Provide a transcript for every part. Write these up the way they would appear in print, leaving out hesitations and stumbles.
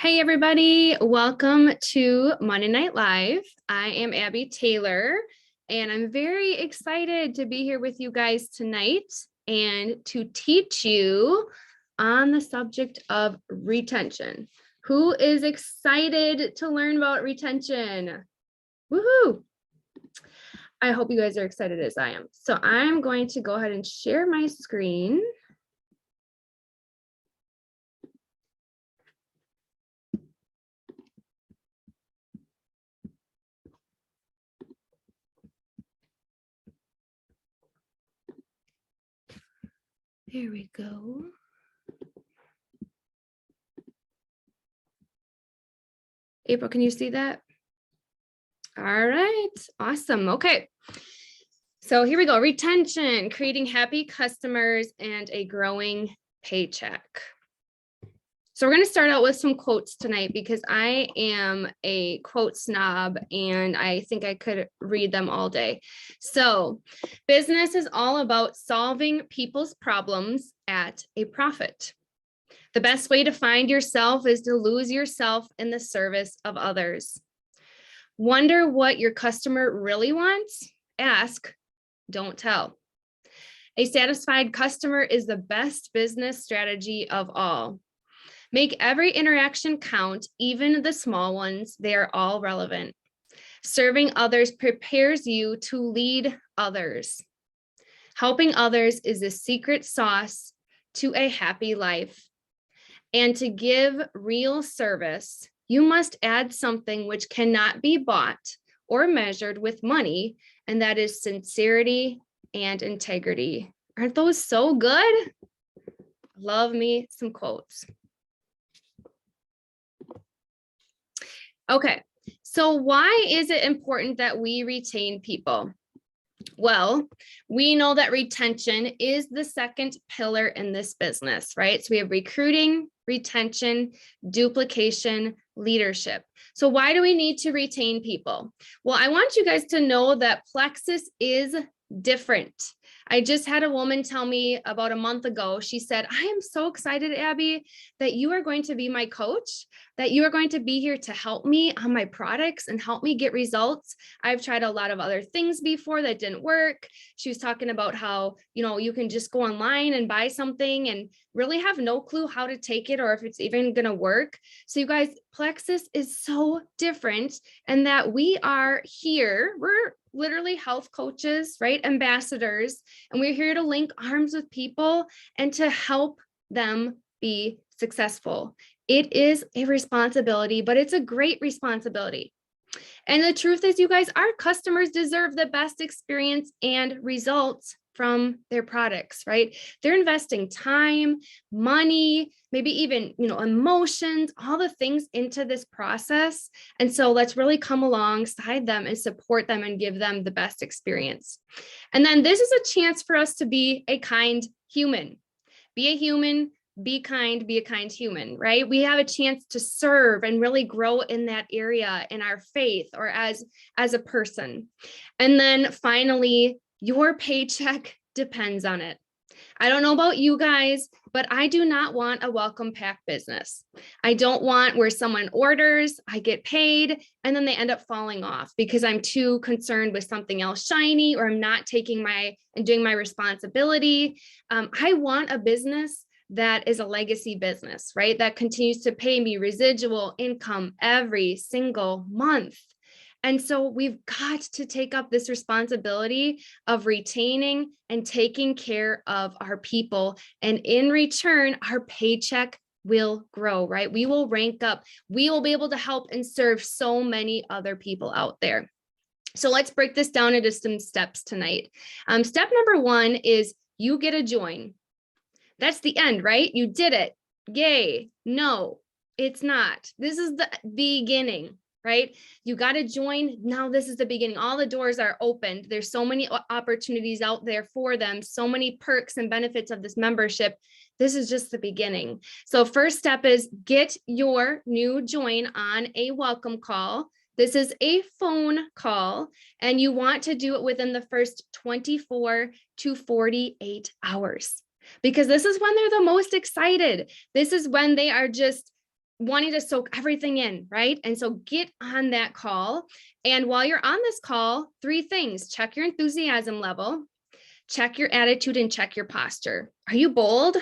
Hey everybody, welcome to Monday Night Live. I am Abby Taylor, and I'm very excited to be here with you guys tonight and to teach you on the subject of retention. Who is excited to learn about retention? Woohoo! I hope you guys are excited as I am. So I'm going to go ahead and share my screen. There we go. April, can you see that? All right, awesome. Okay. So here we go. Retention, creating happy customers and a growing paycheck. So we're going to start out with some quotes tonight because I am a quote snob and I think I could read them all day. So business is all about solving people's problems at a profit. The best way to find yourself is to lose yourself in the service of others. Wonder what your customer really wants? Ask, don't tell. A satisfied customer is the best business strategy of all. Make every interaction count, even the small ones. They are all relevant. Serving others prepares you to lead others. Helping others is the secret sauce to a happy life. And to give real service, you must add something which cannot be bought or measured with money, and that is sincerity and integrity. Aren't those so good? Love me some quotes. Okay, so why is it important that we retain people? Well, we know that retention is the second pillar in this business, right? So we have recruiting, retention, duplication, leadership. So why do we need to retain people? Well, I want you guys to know that Plexus is different. I just had a woman tell me about a month ago, she said, I am so excited, Abby, that you are going to be my coach, that you are going to be here to help me on my products and help me get results. I've tried a lot of other things before that didn't work. She was talking about how, you can just go online and buy something and really have no clue how to take it or if it's even going to work. So you guys, Plexus is so different and that we are here. We're literally health coaches, right? Ambassadors. And we're here to link arms with people and to help them be successful. It is a responsibility, but it's a great responsibility. And the truth is, you guys, our customers deserve the best experience and results from their products, right? They're investing time, money, maybe even, emotions, all the things into this process. And so let's really come alongside them and support them and give them the best experience. And then this is a chance for us to be a kind human. Be a human, be kind, be a kind human, right? We have a chance to serve and really grow in that area in our faith or as a person. And then finally, your paycheck depends on it. I don't know about you guys, but I do not want a welcome pack business. I don't want where someone orders, I get paid, and then they end up falling off because I'm too concerned with something else shiny or I'm not taking doing my responsibility. I want a business that is a legacy business, right? That continues to pay me residual income every single month. And so we've got to take up this responsibility of retaining and taking care of our people. And in return, our paycheck will grow, right? We will rank up. We will be able to help and serve so many other people out there. So let's break this down into some steps tonight. Step number one is you get a join. That's the end, right? You did it. Yay. No, it's not. This is the beginning, right? You got to join. Now this is the beginning. All the doors are opened. There's so many opportunities out there for them, so many perks and benefits of this membership. This is just the beginning. So first step is get your new join on a welcome call. This is a phone call, and you want to do it within the first 24 to 48 hours. Because this is when they're the most excited. This is when they are just wanting to soak everything in, right? And so get on that call. And while you're on this call, 3 things: check your enthusiasm level, check your attitude, and check your posture. Are you bold?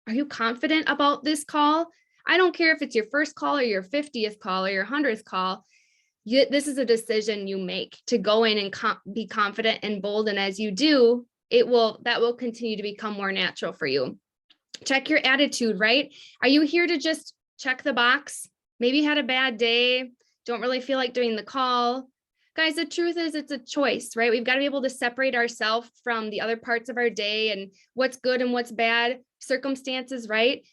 Are you confident about this call? I don't care if it's your first call or your 50th call or your 100th call. This is a decision you make to go in and be confident and bold. And as you do, that will continue to become more natural for you. Check your attitude, right? Are you here to just check the box? Maybe you had a bad day, don't really feel like doing the call. Guys, the truth is it's a choice, right? We've got to be able to separate ourselves from the other parts of our day and what's good and what's bad circumstances, right?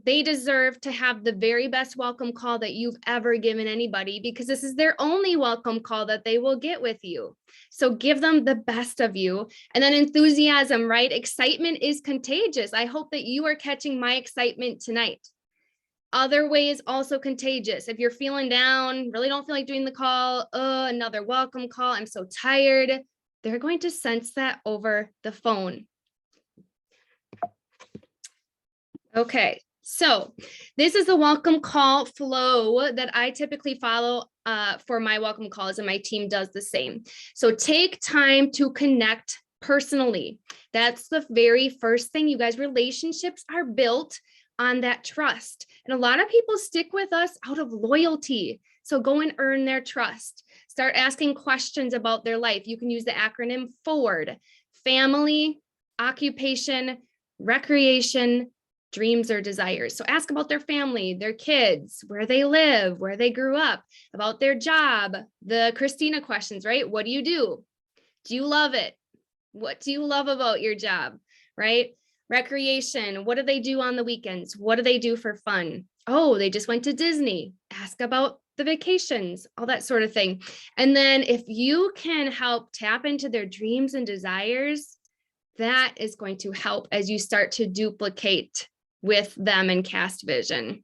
They deserve to have the very best welcome call that you've ever given anybody, because this is their only welcome call that they will get with you. So give them the best of you. And then enthusiasm, right? Excitement is contagious. I hope that you are catching my excitement tonight. Other way is also contagious. If you're feeling down, really don't feel like doing the call, another welcome call, I'm so tired, they're going to sense that over the phone. Okay. So this is the welcome call flow that I typically follow for my welcome calls, and my team does the same. So take time to connect personally. That's the very first thing, you guys. Relationships are built on that trust. And a lot of people stick with us out of loyalty. So go and earn their trust. Start asking questions about their life. You can use the acronym FORWARD: family, occupation, recreation, dreams or desires. So ask about their family, their kids, where they live, where they grew up, about their job, the Christina questions, right? What do you do? Do you love it? What do you love about your job, right? Recreation, what do they do on the weekends? What do they do for fun? Oh, they just went to Disney. Ask about the vacations, all that sort of thing. And then if you can help tap into their dreams and desires, that is going to help as you start to duplicate with them and cast vision.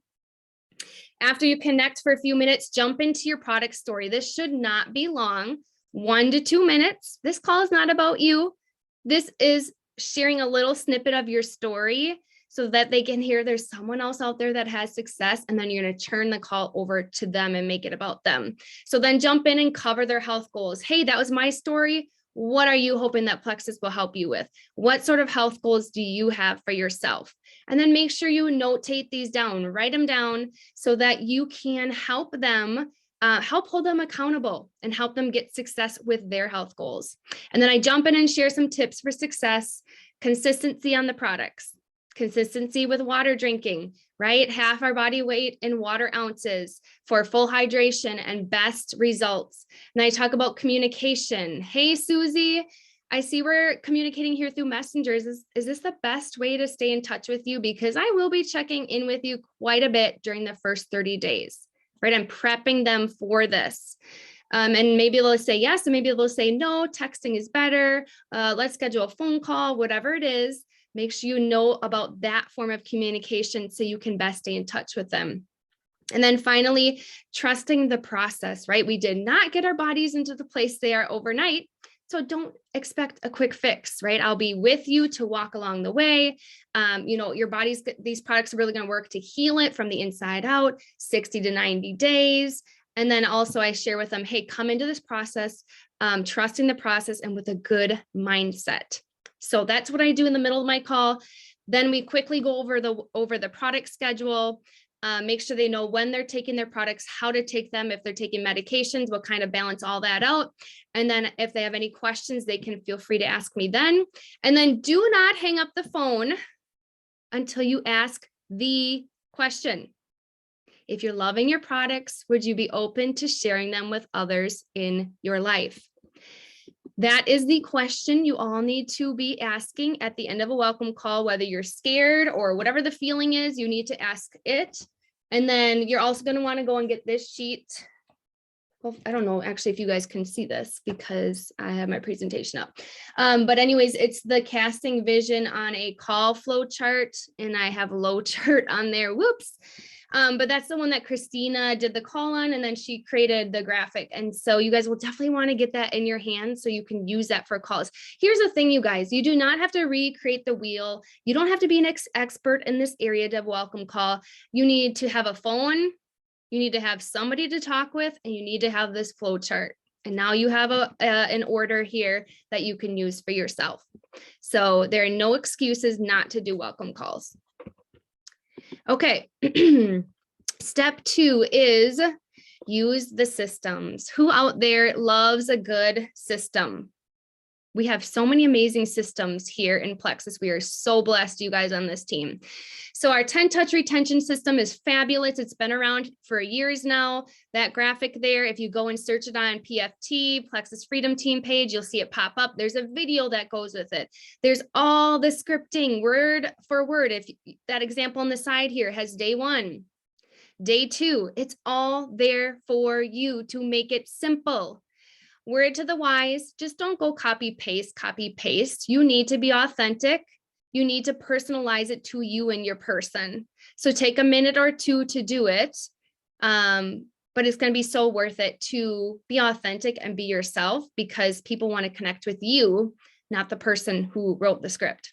After you connect for a few minutes, jump into your product story. This should not be long, 1 to 2 minutes. This call is not about you. This is sharing a little snippet of your story so that they can hear there's someone else out there that has success, and then you're going to turn the call over to them and make it about them. So then jump in and cover their health goals. Hey, that was my story. What are you hoping that Plexus will help you with? What sort of health goals do you have for yourself? And then make sure you notate these down, write them down so that you can help them, help hold them accountable and help them get success with their health goals. And then I jump in and share some tips for success: consistency on the products, consistency with water drinking, right? Half our body weight in water ounces for full hydration and best results. And I talk about communication. Hey, Susie, I see we're communicating here through messengers. Is this the best way to stay in touch with you? Because I will be checking in with you quite a bit during the first 30 days, right? I'm prepping them for this. And maybe they'll say yes, and maybe they'll say no, texting is better. Let's schedule a phone call, whatever it is. Make sure you know about that form of communication so you can best stay in touch with them. And then finally, trusting the process, right? We did not get our bodies into the place they are overnight. So don't expect a quick fix, right? I'll be with you to walk along the way. Your body's, these products are really going to work to heal it from the inside out, 60 to 90 days. And then also I share with them, hey, come into this process, trusting the process and with a good mindset. So that's what I do in the middle of my call. Then we quickly go over the product schedule, make sure they know when they're taking their products, how to take them. If they're taking medications, we'll kind of balance all that out. And then if they have any questions, they can feel free to ask me then. And then do not hang up the phone until you ask the question. If you're loving your products, would you be open to sharing them with others in your life? That is the question you all need to be asking at the end of a welcome call, whether you're scared or whatever the feeling is, you need to ask it. And then you're also going to want to go and get this sheet. Well, I don't know actually if you guys can see this because I have my presentation up. But anyways, it's the casting vision on a call flow chart, and I have a low chart on there. Whoops. But that's the one that Christina did the call on, and then she created the graphic. And so you guys will definitely want to get that in your hands so you can use that for calls. Here's the thing, you guys, you do not have to recreate the wheel. You don't have to be an expert in this area to welcome call. You need to have a phone, you need to have somebody to talk with, and you need to have this flow chart. And now you have an order here that you can use for yourself. So there are no excuses not to do welcome calls. Okay. Step 2 is use the systems. Who out there loves a good system? We have so many amazing systems here in Plexus. We are so blessed, you guys on this team. So our 10 touch retention system is fabulous. It's been around for years now. That graphic there, if you go and search it on PFT, Plexus Freedom Team page, you'll see it pop up. There's a video that goes with it. There's all the scripting word for word. If that example on the side here has day 1, day 2, it's all there for you to make it simple. Word to the wise, just don't go copy, paste. You need to be authentic. You need to personalize it to you and your person. So take a minute or 2 to do it. But it's going to be so worth it to be authentic and be yourself, because people want to connect with you, not the person who wrote the script.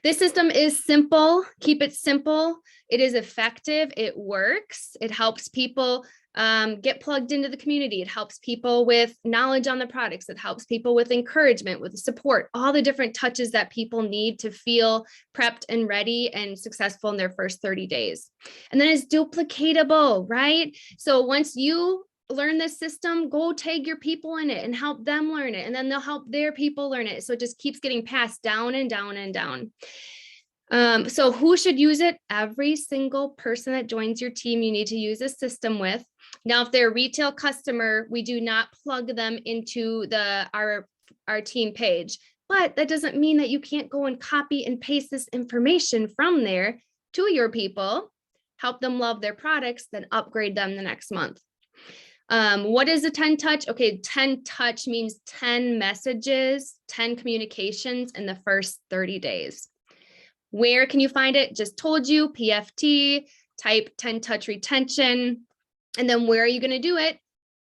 This system is simple. Keep it simple. It is effective. It works. It helps people get plugged into the community. It helps people with knowledge on the products. It helps people with encouragement, with support, all the different touches that people need to feel prepped and ready and successful in their first 30 days. And then it's duplicatable, right? So once you learn this system, go tag your people in it and help them learn it. And then they'll help their people learn it. So it just keeps getting passed down and down and down. So who should use it? Every single person that joins your team, you need to use a system with. Now, if they're a retail customer, we do not plug them into our team page, but that doesn't mean that you can't go and copy and paste this information from there to your people, help them love their products, then upgrade them the next month. What is a 10 touch? Okay, 10 touch means 10 messages, 10 communications in the first 30 days. Where can you find it? Just told you, PFT, type 10 touch retention. And then where are you going to do it?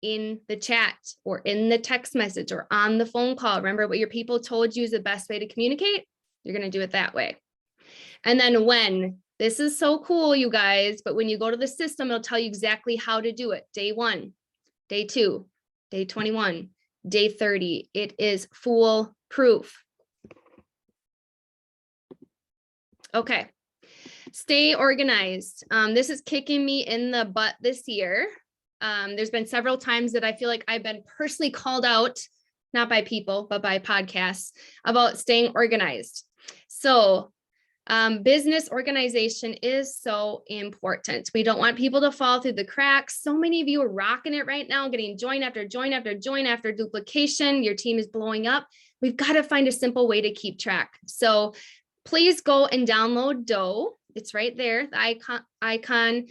In the chat or in the text message or on the phone call. Remember what your people told you is the best way to communicate? You're going to do it that way. And then when, this is so cool, you guys, but when you go to the system, it'll tell you exactly how to do it. Day 1, day 2, day 21, day 30. It is foolproof. Okay. Stay organized. This is kicking me in the butt this year. There's been several times that I feel like I've been personally called out, not by people, but by podcasts, about staying organized. So business organization is so important. We don't want people to fall through the cracks. So many of you are rocking it right now, getting join after join after join after duplication. Your team is blowing up. We've got to find a simple way to keep track. So please go and download Dough. It's right there, the icon.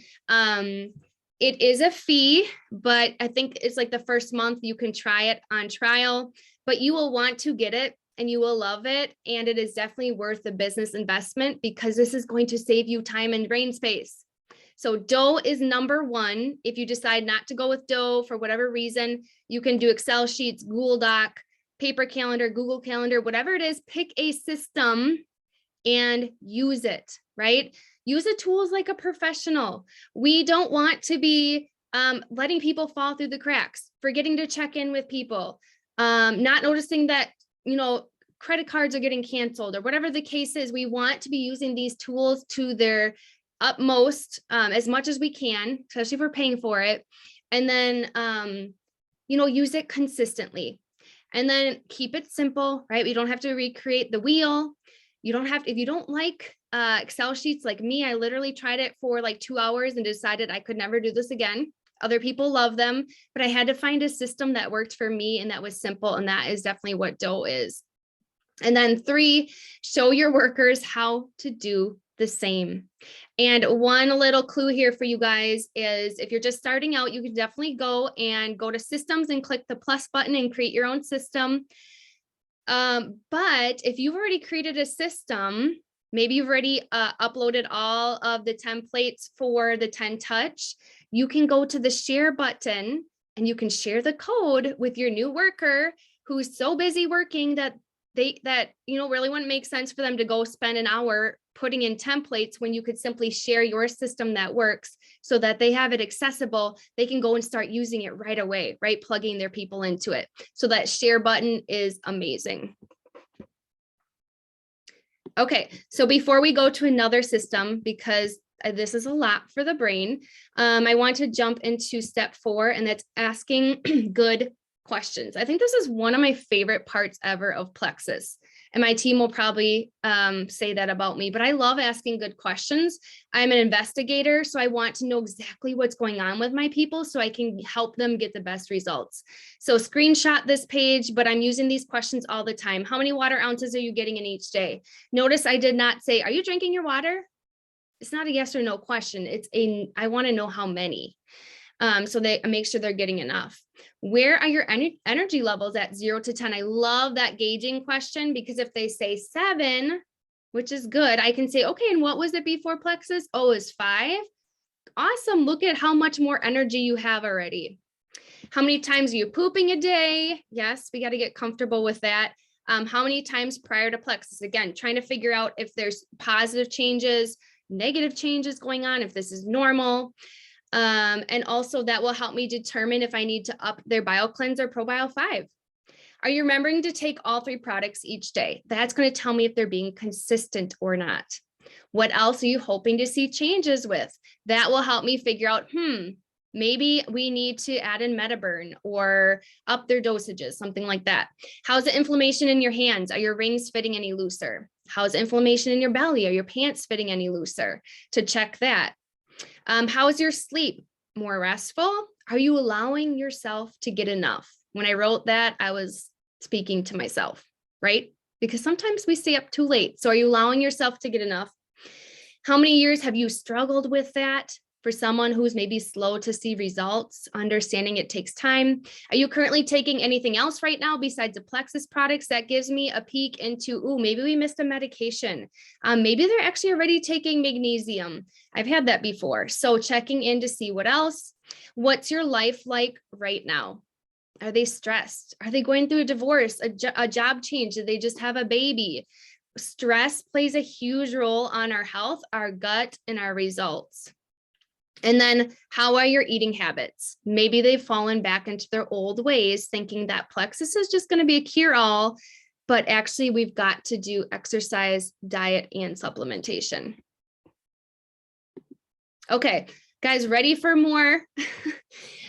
It is a fee, but I think it's like the first month you can try it on trial, but you will want to get it and you will love it. And it is definitely worth the business investment because this is going to save you time and brain space. So Dough is number 1. If you decide not to go with Dough for whatever reason, you can do Excel sheets, Google Doc, paper calendar, Google Calendar, whatever it is, pick a system and use it, right? Use the tools like a professional. We don't want to be letting people fall through the cracks, forgetting to check in with people, not noticing that, credit cards are getting canceled or whatever the case is. We want to be using these tools to their utmost as much as we can, especially if we're paying for it. And then, use it consistently. And then keep it simple, right? We don't have to recreate the wheel. You don't have to, if you don't like Excel sheets like me, I literally tried it for like 2 hours and decided I could never do this again. Other people love them, but I had to find a system that worked for me and that was simple. And that is definitely what Dough is. And then 3, show your workers how to do the same. And one little clue here for you guys is if you're just starting out, you can definitely go to systems and click the plus button and create your own system. But if you've already created a system, maybe you've already uploaded all of the templates for the 10 touch, you can go to the share button and you can share the code with your new worker who's so busy working that really wouldn't make sense for them to go spend an hour putting in templates when you could simply share your system that works so that they have it accessible. They can go and start using it right away, right? Plugging their people into it. So that share button is amazing. Okay, so before we go to another system, because this is a lot for the brain, I want to jump into step 4, and that's asking good questions. I think this is one of my favorite parts ever of Plexus. And my team will probably say that about me, but I love asking good questions. I'm an investigator, so I want to know exactly what's going on with my people so I can help them get the best results. So screenshot this page, but I'm using these questions all the time. How many water ounces are you getting in each day? Notice I did not say, are you drinking your water? It's not a yes or no question. I want to know how many. So they make sure they're getting enough. Where are your energy levels at 0 to 10? I love that gauging question, because if they say 7, which is good, I can say, okay, and what was it before Plexus? Oh, it was 5. Awesome. Look at how much more energy you have already. How many times are you pooping a day? Yes, we got to get comfortable with that. How many times prior to Plexus? Again, trying to figure out if there's positive changes, negative changes going on, if this is normal. And also that will help me determine if I need to up their BioCleanse or ProBio 5. Are you remembering to take all 3 products each day? That's going to tell me if they're being consistent or not. What else are you hoping to see changes with? That will help me figure out, maybe we need to add in Metaburn or up their dosages, something like that. How's the inflammation in your hands? Are your rings fitting any looser? How's the inflammation in your belly? Are your pants fitting any looser? To check that. How is your sleep? More restful? Are you allowing yourself to get enough? When I wrote that, I was speaking to myself, right? Because sometimes we stay up too late. So are you allowing yourself to get enough? How many years have you struggled with that? For someone who's maybe slow to see results, understanding it takes time. Are you currently taking anything else right now besides the Plexus products? That gives me a peek into, maybe we missed a medication. Maybe they're actually already taking magnesium. I've had that before. So checking in to see what else. What's your life like right now? Are they stressed? Are they going through a divorce, a job change? Did they just have a baby? Stress plays a huge role on our health, our gut, and our results. And then how are your eating habits? Maybe they've fallen back into their old ways, thinking that Plexus is just going to be a cure-all, but actually we've got to do exercise, diet, and supplementation. Okay, guys, ready for more?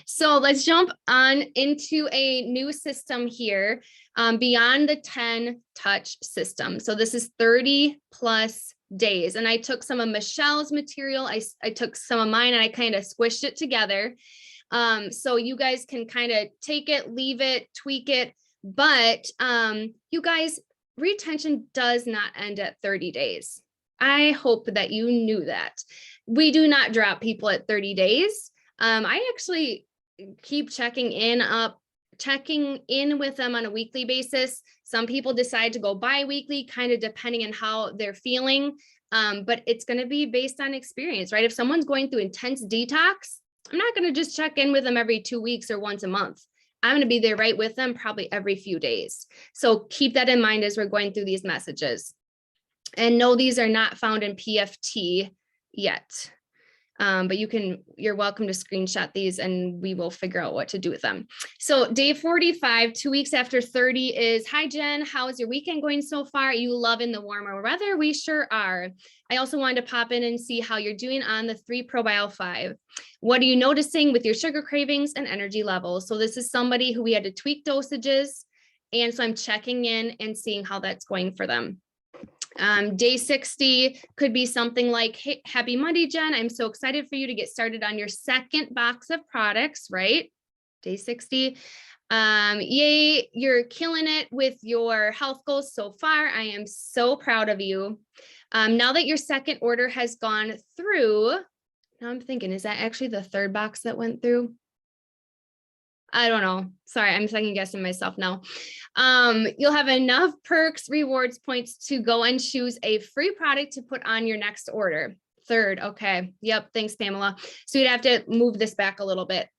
So let's jump on into a new system here, beyond the 10 touch system. So this is 30 plus days. And I took some of Michelle's material. I took some of mine and I kind of squished it together. So you guys can kind of take it, leave it, tweak it. But you guys, retention does not end at 30 days. I hope that you knew that. We do not drop people at 30 days. I actually keep checking in with them on a weekly basis. Some people decide to go bi-weekly, kind of depending on how they're feeling. But it's going to be based on experience, right? If someone's going through intense detox, I'm not going to just check in with them every 2 weeks or once a month. I'm going to be there right with them probably every few days. So keep that in mind as we're going through these messages. And no, these are not found in PFT yet. But you're welcome to screenshot these and we will figure out what to do with them. So day 45, 2 weeks after 30 is, hi Jen, how is your weekend going so far? Are you loving the warmer weather? We sure are. I also wanted to pop in and see how you're doing on the 3 ProBio 5. What are you noticing with your sugar cravings and energy levels? So this is somebody who we had to tweak dosages. And so I'm checking in and seeing how that's going for them. Day 60 could be something like, hey, happy Monday, Jen. I'm so excited for you to get started on your second box of products, right? Day 60. Yay, you're killing it with your health goals so far. I am so proud of you. Now that your second order has gone through, now I'm thinking, is that actually the 3rd box that went through? I don't know. Sorry, I'm second guessing myself now. You'll have enough perks, rewards, points to go and choose a free product to put on your next order. 3rd. Okay. Yep. Thanks, Pamela. So you'd have to move this back a little bit.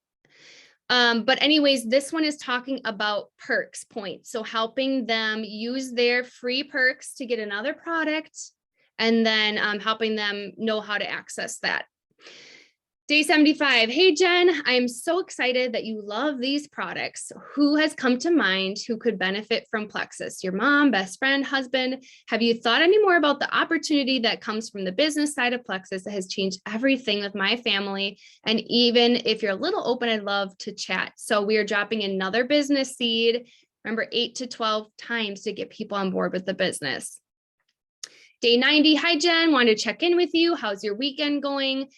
But anyways, this one is talking about perks points. So helping them use their free perks to get another product, and then helping them know how to access that. Day 75. Hey, Jen, I'm so excited that you love these products. Who has come to mind who could benefit from Plexus? Your mom, best friend, husband? Have you thought any more about the opportunity that comes from the business side of Plexus that has changed everything with my family? And even if you're a little open, I'd love to chat. So we are dropping another business seed. Remember, 8 to 12 times to get people on board with the business. Day 90. Hi, Jen. Wanted to check in with you. How's your weekend going?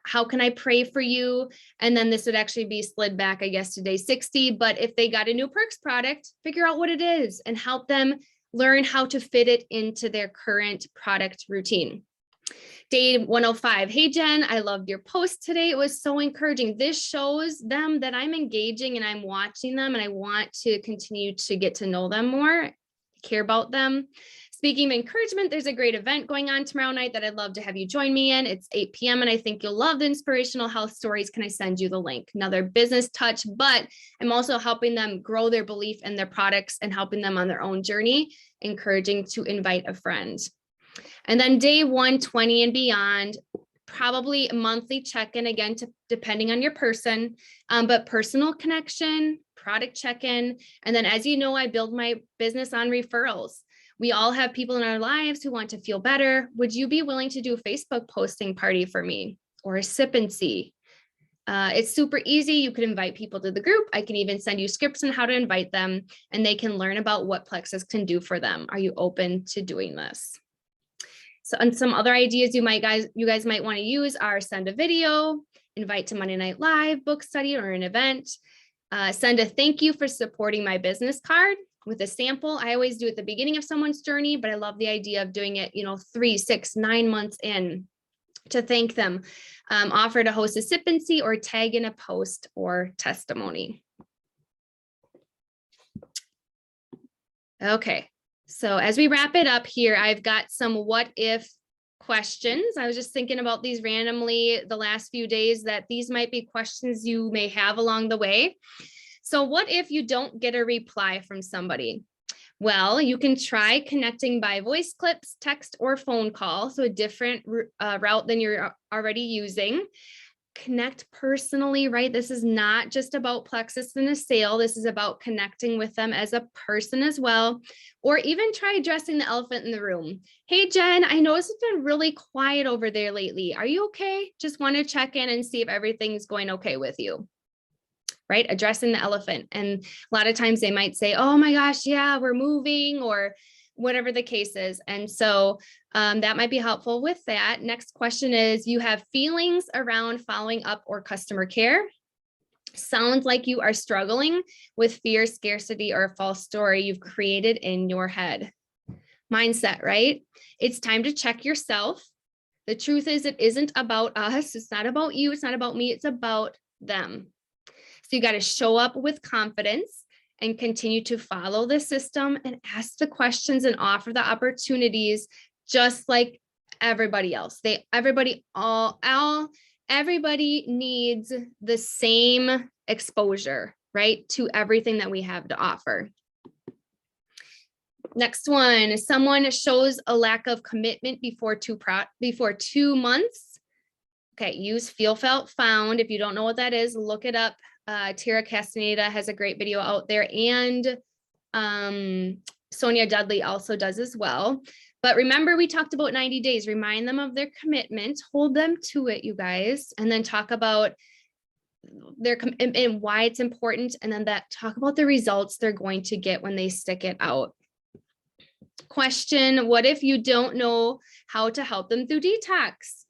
How can I pray for you? And then this would actually be slid back, I guess, to day 60. But if they got a new perks product, figure out what it is and help them learn how to fit it into their current product routine. Day 105. Hey, Jen, I loved your post today. It was so encouraging. This shows them that I'm engaging and I'm watching them and I want to continue to get to know them more, care about them. Speaking of encouragement, there's a great event going on tomorrow night that I'd love to have you join me in. It's 8 p.m. and I think you'll love the inspirational health stories. Can I send you the link? Another business touch, but I'm also helping them grow their belief in their products and helping them on their own journey, encouraging to invite a friend. And then day 120 and beyond, probably a monthly check-in, again, depending on your person, but personal connection, product check-in. And then, as you know, I build my business on referrals. We all have people in our lives who want to feel better. Would you be willing to do a Facebook posting party for me or a sip and see? It's super easy. You could invite people to the group. I can even send you scripts on how to invite them and they can learn about what Plexus can do for them. Are you open to doing this? So, and some other ideas you guys might want to use are send a video, invite to Monday Night Live, book study, or an event. Send a thank you for supporting my business card with a sample. I always do at the beginning of someone's journey, but I love the idea of doing it, 3, 6, 9 months in to thank them. Offer to host a sip and see or tag in a post or testimony. Okay, so as we wrap it up here, I've got some what if questions. I was just thinking about these randomly the last few days that these might be questions you may have along the way. So what if you don't get a reply from somebody? Well, you can try connecting by voice clips, text, or phone call. So a different route than you're already using. Connect personally, right? This is not just about Plexus and a sale. This is about connecting with them as a person as well. Or even try addressing the elephant in the room. Hey, Jen, I noticed it's been really quiet over there lately. Are you okay? Just want to check in and see if everything's going okay with you. Right? Addressing the elephant. And a lot of times they might say, oh my gosh, yeah, we're moving or whatever the case is. And so that might be helpful with that. Next question is, you have feelings around following up or customer care. Sounds like you are struggling with fear, scarcity, or a false story you've created in your head. Mindset, right? It's time to check yourself. The truth is, it isn't about us. It's not about you. It's not about me. It's about them. So you got to show up with confidence and continue to follow the system and ask the questions and offer the opportunities just like everybody else. Everybody needs the same exposure, right? To everything that we have to offer. Next one, someone shows a lack of commitment before 2 months. Okay, use feel, felt, found. If you don't know what that is, look it up. Tara Castaneda has a great video out there, and Sonia Dudley also does as well. But remember, we talked about 90 days. Remind them of their commitment, hold them to it, you guys, and then talk about their and why it's important, and then talk about the results they're going to get when they stick it out. Question, what if you don't know how to help them through detox?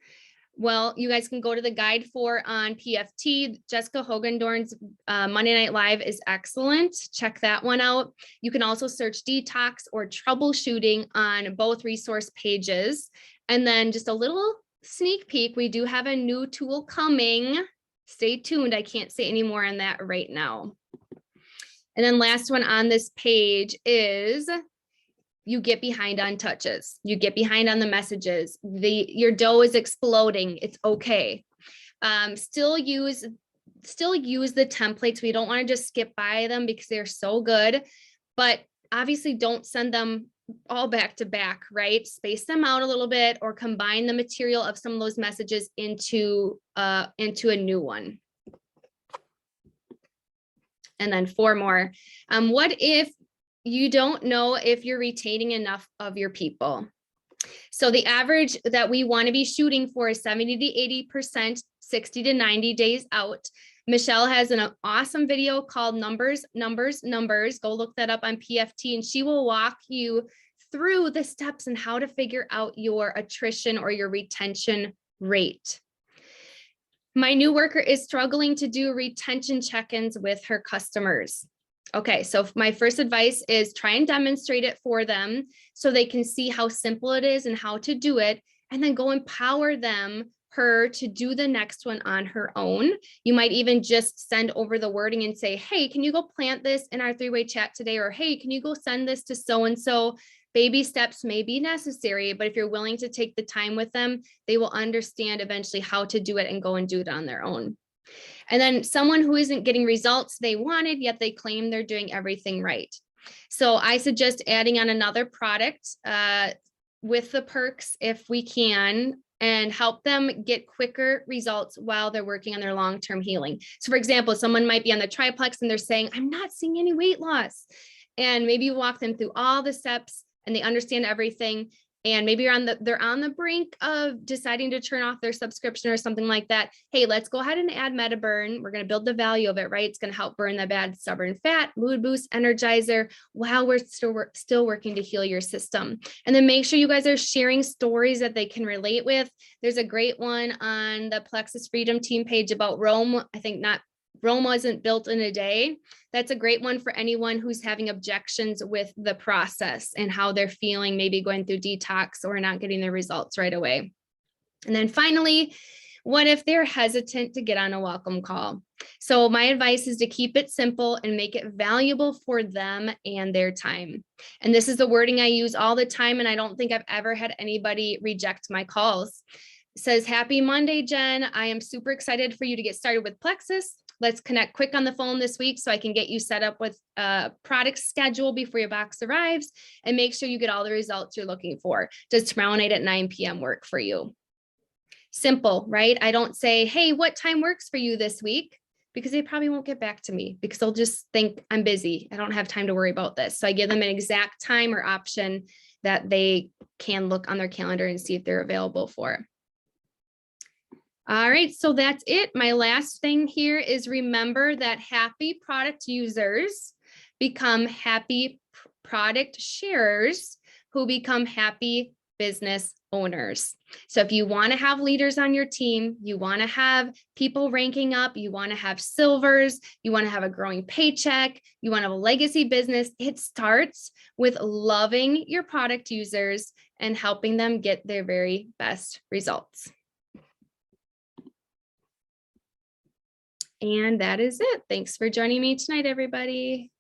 Well, you guys can go to the guide on PFT. Jessica Hogendorn's Monday Night Live is excellent. Check that one out. You can also search detox or troubleshooting on both resource pages. And then just a little sneak peek, we do have a new tool coming. Stay tuned. I can't say any more on that right now. And then last one on this page is you get behind on touches. You get behind on the messages. Your dough is exploding. It's okay. Still use still use the templates. We don't want to just skip by them because they're so good, but obviously don't send them all back to back, right? Space them out a little bit or combine the material of some of those messages into a new one. And then 4 more. What if you don't know if you're retaining enough of your people? So the average that we want to be shooting for is 70 to 80%, 60 to 90 days out. Michelle has an awesome video called Numbers, Numbers, Numbers. Go look that up on PFT, and she will walk you through the steps and how to figure out your attrition or your retention rate. My new worker is struggling to do retention check-ins with her customers. Okay, so my first advice is try and demonstrate it for them so they can see how simple it is and how to do it, and then go empower her to do the next one on her own. You might even just send over the wording and say, hey, can you go plant this in our 3-way chat today? Or hey, can you go send this to so-and-so? Baby steps may be necessary, but if you're willing to take the time with them, they will understand eventually how to do it and go and do it on their own. And then someone who isn't getting results they wanted, yet they claim they're doing everything right. So I suggest adding on another product with the perks if we can, and help them get quicker results while they're working on their long-term healing. So for example, someone might be on the triplex and they're saying, I'm not seeing any weight loss. And maybe you walk them through all the steps and they understand everything. And maybe they're on the brink of deciding to turn off their subscription or something like that. Hey, let's go ahead and add MetaBurn. We're going to build the value of it, right? It's going to help burn the bad stubborn fat, mood boost, energizer, while we're still working to heal your system. And then make sure you guys are sharing stories that they can relate with. There's a great one on the Plexus Freedom Team page about Rome. Rome wasn't built in a day. That's a great one for anyone who's having objections with the process and how they're feeling, maybe going through detox or not getting their results right away. And then finally, what if they're hesitant to get on a welcome call? So my advice is to keep it simple and make it valuable for them and their time. And this is the wording I use all the time, and I don't think I've ever had anybody reject my calls. It says, happy Monday, Jen. I am super excited for you to get started with Plexus. Let's connect quick on the phone this week so I can get you set up with a product schedule before your box arrives and make sure you get all the results you're looking for. Does tomorrow night at 9 p.m. work for you? Simple, right? I don't say, hey, what time works for you this week? Because they probably won't get back to me because they'll just think I'm busy. I don't have time to worry about this. So I give them an exact time or option that they can look on their calendar and see if they're available for. All right, so that's it. My last thing here is remember that happy product users become happy product sharers who become happy business owners. So if you want to have leaders on your team, you want to have people ranking up, you want to have silvers, you want to have a growing paycheck, you want to have a legacy business, it starts with loving your product users and helping them get their very best results. And that is it. Thanks for joining me tonight, everybody.